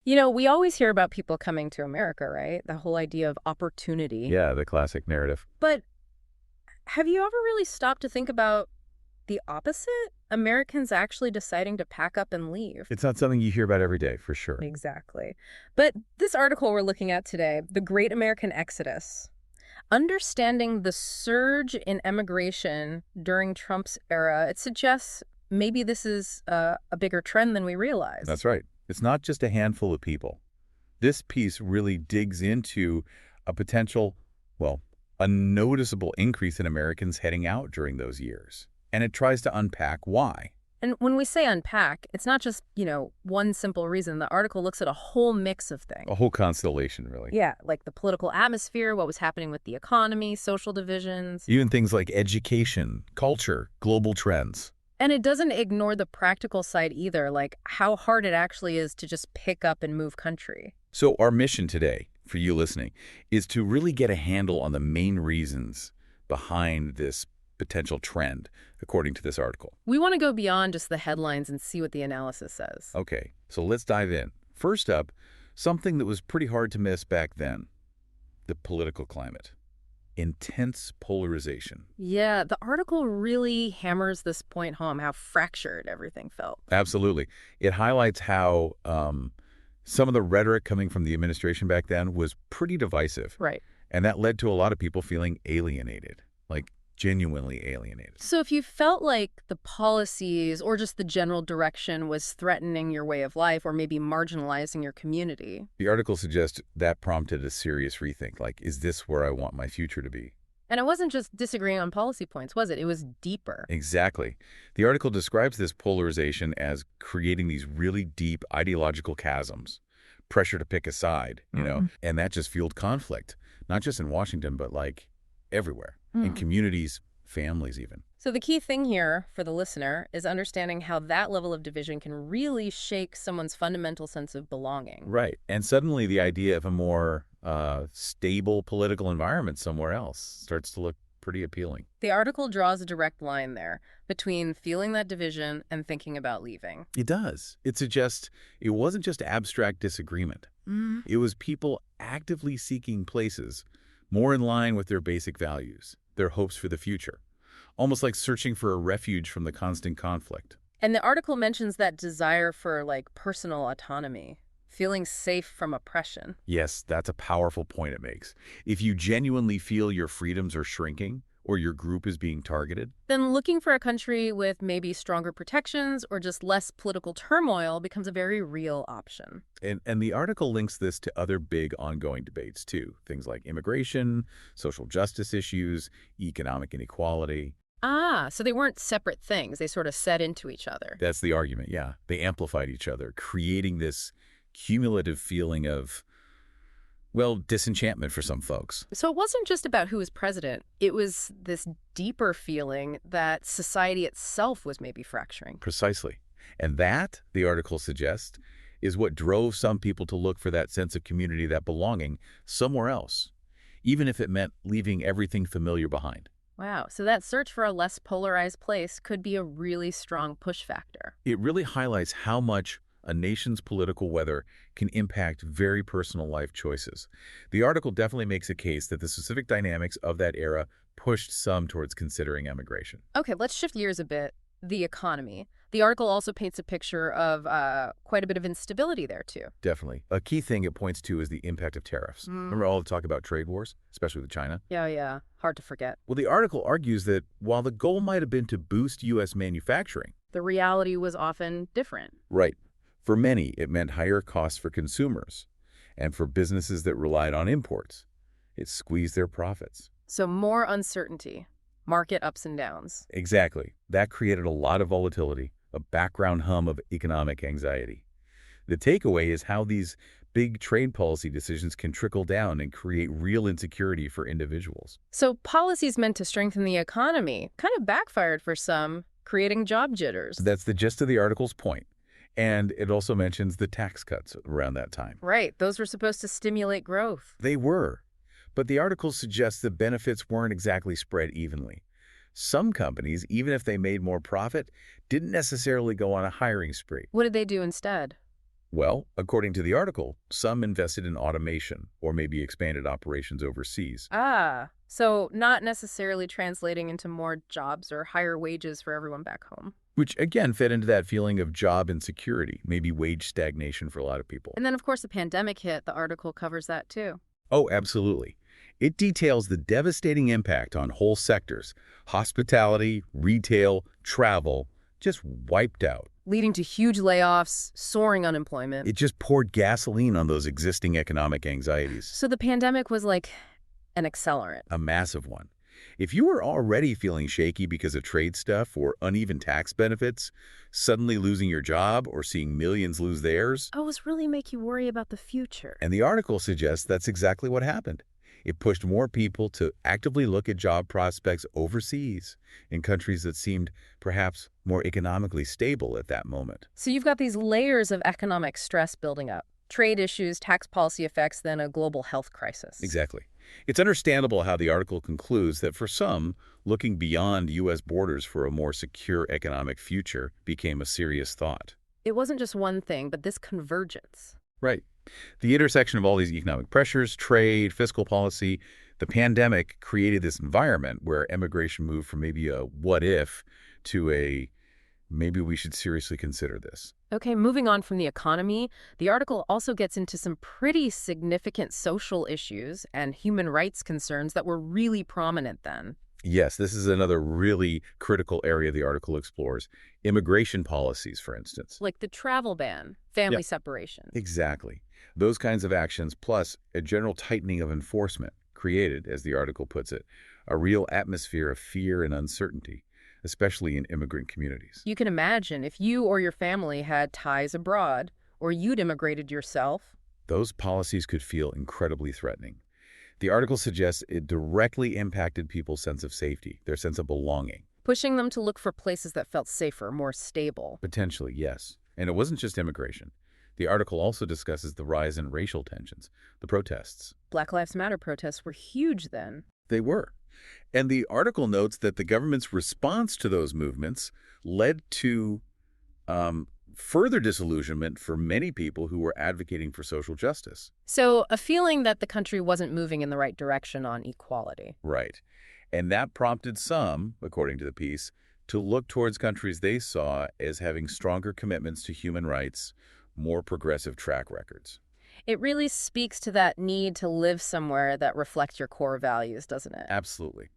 We always hear about people coming to America, right? The whole idea of opportunity. Yeah, the classic narrative. But have you ever really stopped to think about the opposite? Americans actually deciding to pack up and leave. It's not something you hear about every day, for sure. Exactly. But this article we're looking at today, The Great American Exodus, understanding the surge in emigration during Trump's era, it suggests maybe this is a bigger trend than we realize. That's right. It's not just a handful of people. This piece really digs into a potential, well, a noticeable increase in Americans heading out during those years. And it tries to unpack why. And when we say unpack, it's not just, one simple reason. The article looks at a whole mix of things. A whole constellation, really. Yeah, like the political atmosphere, what was happening with the economy, social divisions. Even things like education, culture, global trends. And it doesn't ignore the practical side either, like how hard it actually is to just pick up and move country. So our mission today, for you listening, is to really get a handle on the main reasons behind this potential trend, according to this article. We want to go beyond just the headlines and see what the analysis says. Okay, so let's dive in. First up, something that was pretty hard to miss back then, the political climate. Intense polarization. Yeah, the article really hammers this point home, how fractured everything felt. Absolutely. It highlights how some of the rhetoric coming from the administration back then was pretty divisive. Right. And that led to a lot of people feeling alienated, like genuinely alienated. So if you felt like the policies or just the general direction was threatening your way of life or maybe marginalizing your community. The article suggests that prompted a serious rethink, like, is this where I want my future to be? And it wasn't just disagreeing on policy points, was it? It was deeper. Exactly. The article describes this polarization as creating these really deep ideological chasms, pressure to pick a side, and that just fueled conflict, not just in Washington, but like everywhere, in communities, families even. So the key thing here for the listener is understanding how that level of division can really shake someone's fundamental sense of belonging. Right. And suddenly the idea of a more stable political environment somewhere else starts to look pretty appealing. The article draws a direct line there between feeling that division and thinking about leaving. It does. It suggests it wasn't just abstract disagreement. It was people actively seeking places more in line with their basic values, their hopes for the future, almost like searching for a refuge from the constant conflict. And the article mentions that desire for, personal autonomy, feeling safe from oppression. Yes, that's a powerful point it makes. If you genuinely feel your freedoms are shrinking or your group is being targeted, then looking for a country with maybe stronger protections or just less political turmoil becomes a very real option. And the article links this to other big ongoing debates, too. Things like immigration, social justice issues, economic inequality. Ah, so they weren't separate things. They sort of set into each other. That's the argument, yeah. They amplified each other, creating this cumulative feeling of, disenchantment for some folks. So it wasn't just about who was president. It was this deeper feeling that society itself was maybe fracturing. Precisely. And that, the article suggests, is what drove some people to look for that sense of community, that belonging, somewhere else, even if it meant leaving everything familiar behind. Wow, so that search for a less polarized place could be a really strong push factor. It really highlights how much a nation's political weather can impact very personal life choices. The article definitely makes a case that the specific dynamics of that era pushed some towards considering emigration. Okay, let's shift gears a bit. The economy. The article also paints a picture of quite a bit of instability there, too. Definitely. A key thing it points to is the impact of tariffs. Remember all the talk about trade wars, especially with China? Yeah. Hard to forget. Well, the article argues that while the goal might have been to boost U.S. manufacturing, the reality was often different. Right. For many, it meant higher costs for consumers, and for businesses that relied on imports, it squeezed their profits. So more uncertainty, market ups and downs. Exactly. That created a lot of volatility, a background hum of economic anxiety. The takeaway is how these big trade policy decisions can trickle down and create real insecurity for individuals. So policies meant to strengthen the economy kind of backfired for some, creating job jitters. That's the gist of the article's point. And it also mentions the tax cuts around that time. Right. Those were supposed to stimulate growth. They were. But the article suggests the benefits weren't exactly spread evenly. Some companies, even if they made more profit, didn't necessarily go on a hiring spree. What did they do instead? Well, according to the article, some invested in automation or maybe expanded operations overseas, Ah, so not necessarily translating into more jobs or higher wages for everyone back home. which again fed into that feeling of job insecurity, maybe wage stagnation for a lot of people. And then, of course, the pandemic hit. The article covers that too. Oh, absolutely. It details the devastating impact on whole sectors, hospitality, retail, travel, just wiped out. Leading to huge layoffs, soaring unemployment. It just poured gasoline on those existing economic anxieties, So the pandemic was like an accelerant. a massive one. If you were already feeling shaky because of trade stuff or uneven tax benefits, suddenly losing your job or seeing millions lose theirs, Oh, it really make you worry about the future. and the article suggests that's exactly what happened. It pushed more people to actively look at job prospects overseas in countries that seemed perhaps more economically stable at that moment. So you've got these layers of economic stress building up. Trade issues, tax policy effects, then a global health crisis. Exactly. It's understandable how the article concludes that for some, looking beyond U.S. borders for a more secure economic future became a serious thought. It wasn't just one thing, but this convergence. Right. The intersection of all these economic pressures, trade, fiscal policy, the pandemic created this environment where immigration moved from maybe a what if to a maybe we should seriously consider this. Okay, moving on from the economy, the article also gets into some pretty significant social issues and human rights concerns that were really prominent then. Yes, this is another really critical area the article explores. Immigration policies, for instance. Like the travel ban, Yeah, family separation. exactly. Those kinds of actions, plus a general tightening of enforcement, created, as the article puts it, a real atmosphere of fear and uncertainty, especially in immigrant communities. You can imagine if you or your family had ties abroad, or you'd immigrated yourself. Those policies could feel incredibly threatening. The article suggests it directly impacted people's sense of safety, their sense of belonging. Pushing them to look for places that felt safer, more stable. Potentially, yes. And it wasn't just immigration. The article also discusses the rise in racial tensions, the protests. Black Lives Matter protests were huge then. They were. And the article notes that the government's response to those movements led to further disillusionment for many people who were advocating for social justice. So a feeling that the country wasn't moving in the right direction on equality. Right. And that prompted some, according to the piece, to look towards countries they saw as having stronger commitments to human rights, more progressive track records. It really speaks to that need to live somewhere that reflects your core values, doesn't it? Absolutely.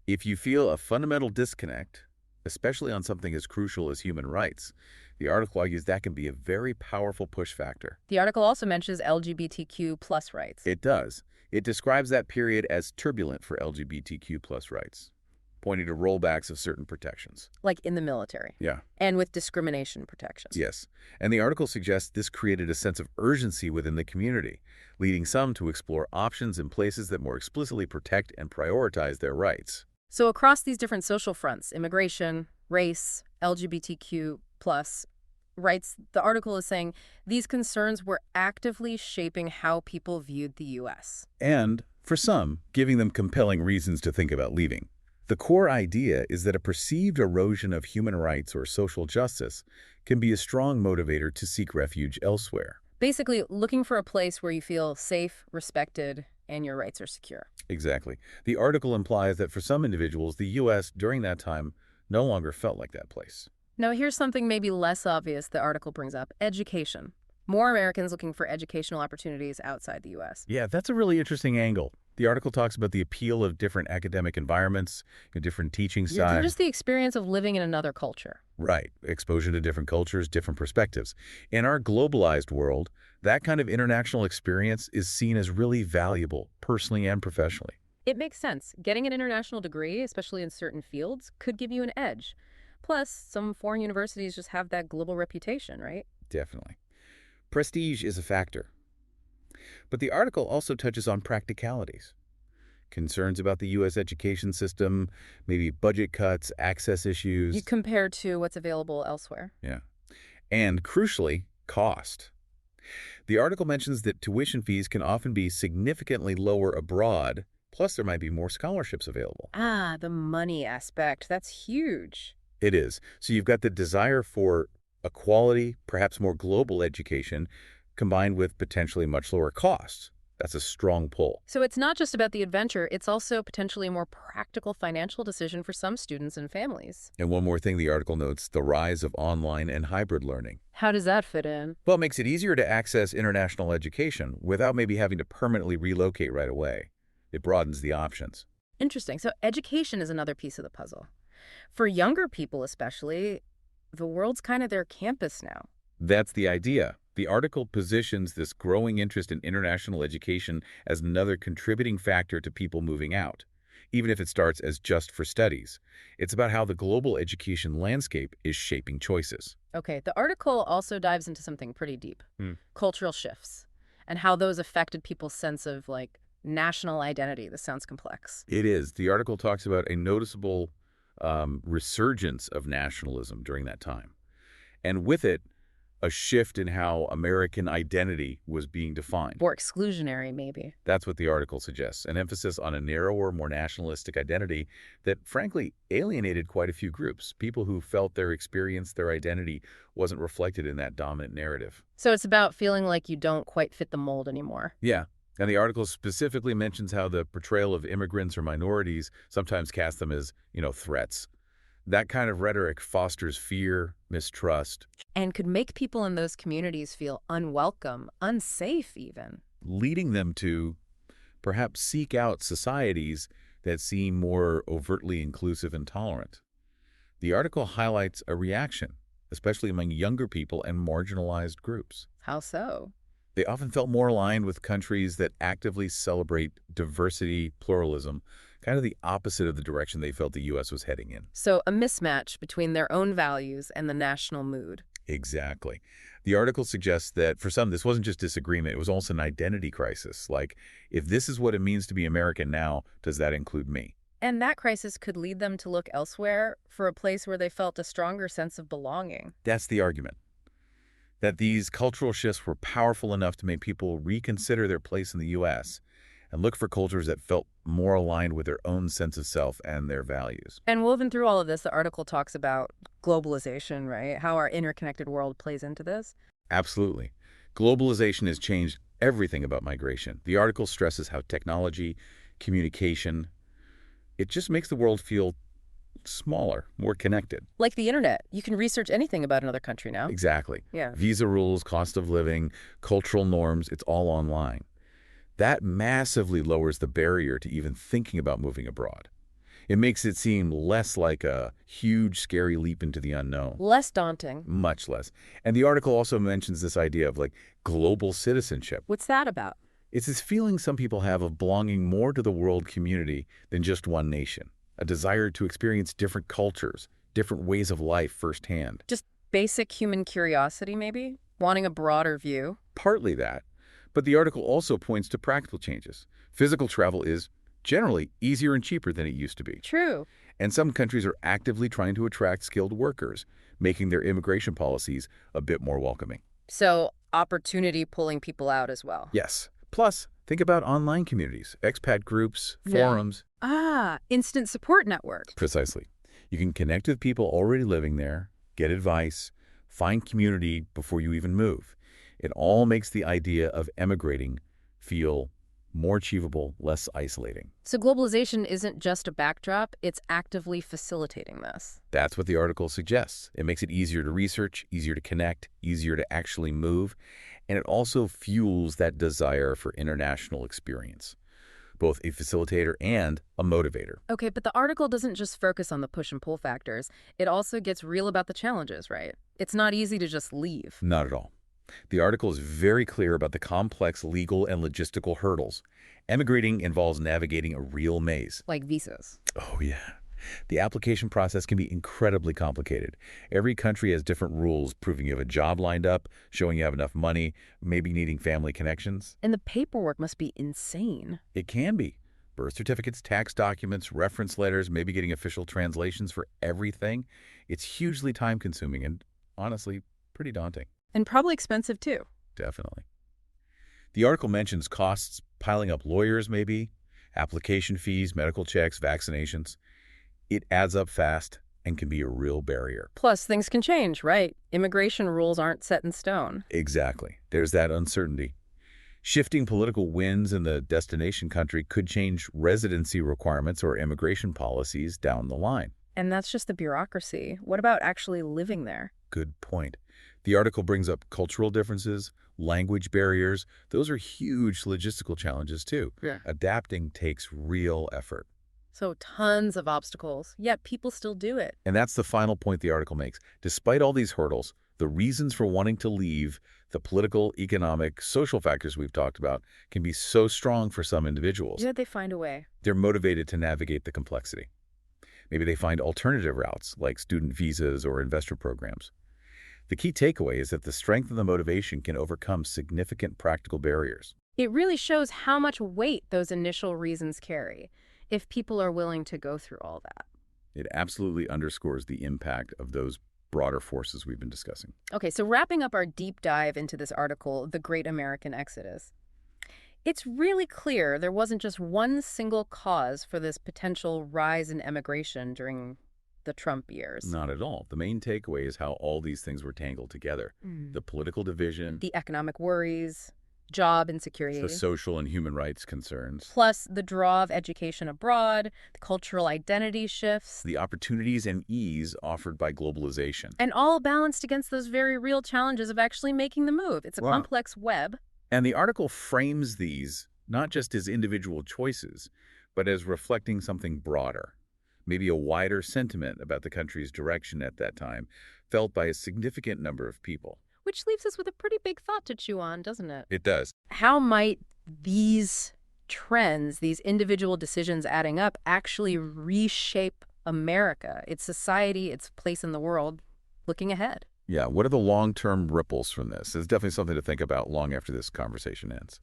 If you feel a fundamental disconnect, especially on something as crucial as human rights, the article argues that can be a very powerful push factor. The article also mentions LGBTQ plus rights. It does. It describes that period as turbulent for LGBTQ plus rights, pointing to rollbacks of certain protections. Like in the military. Yeah. And with discrimination protections. Yes. And the article suggests this created a sense of urgency within the community, leading some to explore options in places that more explicitly protect and prioritize their rights. So across these different social fronts, immigration, race, LGBTQ plus rights, the article is saying these concerns were actively shaping how people viewed the U.S. And, for some, giving them compelling reasons to think about leaving. The core idea is that a perceived erosion of human rights or social justice can be a strong motivator to seek refuge elsewhere. Basically, looking for a place where you feel safe, respected, and your rights are secure. Exactly. The article implies that for some individuals, the U.S. during that time no longer felt like that place. Now, here's something maybe less obvious the article brings up: education. More Americans looking for educational opportunities outside the U.S. Yeah, that's a really interesting angle. The article talks about the appeal of different academic environments, different teaching Yeah, styles. just the experience of living in another culture. Right. Exposure to different cultures, different perspectives. In our globalized world, that kind of international experience is seen as really valuable, personally and professionally. It makes sense. Getting an international degree, especially in certain fields, could give you an edge. Plus, some foreign universities just have that global reputation, right? Definitely. Prestige is a factor. But the article also touches on practicalities. Concerns about the U.S. education system, maybe budget cuts, access issues. You compare to what's available elsewhere. Yeah. And crucially, cost. The article mentions that tuition fees can often be significantly lower abroad, plus there might be more scholarships available. Ah, the money aspect. That's huge. It is. So you've got the desire for A quality, perhaps more global education combined with potentially much lower costs. That's a strong pull. So it's not just about the adventure, it's also potentially a more practical financial decision for some students and families. And one more thing the article notes, the rise of online and hybrid learning. How does that fit in? Well, it makes it easier to access international education without maybe having to permanently relocate right away. It broadens the options. Interesting. So education is another piece of the puzzle. For younger people especially, the world's kind of their campus now. That's the idea. The article positions this growing interest in international education as another contributing factor to people moving out, even if it starts as just for studies. It's about how the global education landscape is shaping choices. Okay, the article also dives into something pretty deep. Cultural shifts and how those affected people's sense of national identity. This sounds complex. It is. The article talks about a noticeable resurgence of nationalism during that time. And with it, a shift in how American identity was being defined. Or exclusionary, maybe. That's what the article suggests, an emphasis on a narrower, more nationalistic identity that, frankly, alienated quite a few groups, people who felt their experience, their identity, wasn't reflected in that dominant narrative. So it's about feeling like you don't quite fit the mold anymore. Yeah. And the article specifically mentions how the portrayal of immigrants or minorities sometimes cast them as, threats. That kind of rhetoric fosters fear, mistrust, And could make people in those communities feel unwelcome, unsafe even. leading them to perhaps seek out societies that seem more overtly inclusive and tolerant. The article highlights a reaction, especially among younger people and marginalized groups. How so? They often felt more aligned with countries that actively celebrate diversity, pluralism, kind of the opposite of the direction they felt the U.S. was heading in. So a mismatch between their own values and the national mood. Exactly. The article suggests that for some, this wasn't just disagreement, it was also an identity crisis. Like, if this is what it means to be American now, does that include me? And that crisis could lead them to look elsewhere for a place where they felt a stronger sense of belonging. That's the argument. That these cultural shifts were powerful enough to make people reconsider their place in the U.S. and look for cultures that felt more aligned with their own sense of self and their values. And woven through all of this, the article talks about globalization, right? How our interconnected world plays into this. Absolutely. Globalization has changed everything about migration. The article stresses how technology, communication, it just makes the world feel smaller, more connected. Like the internet. You can research anything about another country now. Exactly. Yeah. Visa rules, cost of living, cultural norms, it's all online. That massively lowers the barrier to even thinking about moving abroad. It makes it seem less like a huge, scary leap into the unknown. Less daunting. Much less. And the article also mentions this idea of global citizenship. What's that about? It's this feeling some people have of belonging more to the world community than just one nation. A desire to experience different cultures, different ways of life firsthand. Just basic human curiosity, maybe? Wanting a broader view? Partly that. But the article also points to practical changes. Physical travel is generally easier and cheaper than it used to be. True. And some countries are actively trying to attract skilled workers, making their immigration policies a bit more welcoming. So opportunity pulling people out as well. Yes. Plus, think about online communities, expat groups, forums. Instant support network. Precisely. You can connect with people already living there, get advice, find community before you even move. It all makes the idea of emigrating feel more achievable, less isolating. So globalization isn't just a backdrop, it's actively facilitating this. That's what the article suggests. It makes it easier to research, easier to connect, easier to actually move, and it also fuels that desire for international experience, both a facilitator and a motivator. Okay, but the article doesn't just focus on the push and pull factors. It also gets real about the challenges, right? It's not easy to just leave. Not at all. The article is very clear about the complex legal and logistical hurdles. Emigrating involves navigating a real maze. Like visas. Oh, yeah. The application process can be incredibly complicated. Every country has different rules, proving you have a job lined up, showing you have enough money, maybe needing family connections. And the paperwork must be insane. It can be. Birth certificates, tax documents, reference letters, maybe getting official translations for everything. It's hugely time-consuming and, honestly, pretty daunting. And probably expensive, too. Definitely. The article mentions costs, piling up lawyers maybe, application fees, medical checks, vaccinations. It adds up fast, and can be a real barrier. Plus, things can change, right? Immigration rules aren't set in stone. Exactly. There's that uncertainty. Shifting political winds in the destination country could change residency requirements or immigration policies down the line. And that's just the bureaucracy. What about actually living there? Good point. The article brings up cultural differences, language barriers. Those are huge logistical challenges, too. Yeah. Adapting takes real effort. So tons of obstacles, yet people still do it. And that's the final point the article makes. Despite all these hurdles, the reasons for wanting to leave, the political, economic, social factors we've talked about, can be so strong for some individuals. Yet they find a way. They're motivated to navigate the complexity. Maybe they find alternative routes, like student visas or investor programs. The key takeaway is that the strength of the motivation can overcome significant practical barriers. It really shows how much weight those initial reasons carry, if people are willing to go through all that. It absolutely underscores the impact of those broader forces we've been discussing. Okay, so wrapping up our deep dive into this article, The Great American Exodus, it's really clear there wasn't just one single cause for this potential rise in emigration during the Trump years. Not at all. The main takeaway is how all these things were tangled together. The political division, The economic worries, job insecurity, the social and human rights concerns, plus the draw of education abroad, the cultural identity shifts, the opportunities and ease offered by globalization. and all balanced against those very real challenges of actually making the move. It's a complex web. And the article frames these not just as individual choices, but as reflecting something broader, maybe a wider sentiment about the country's direction at that time, felt by a significant number of people. Which leaves us with a pretty big thought to chew on, doesn't it? It does. How might these trends, these individual decisions adding up, actually reshape America, its society, its place in the world, looking ahead? Yeah, what are the long-term ripples from this? It's definitely something to think about long after this conversation ends.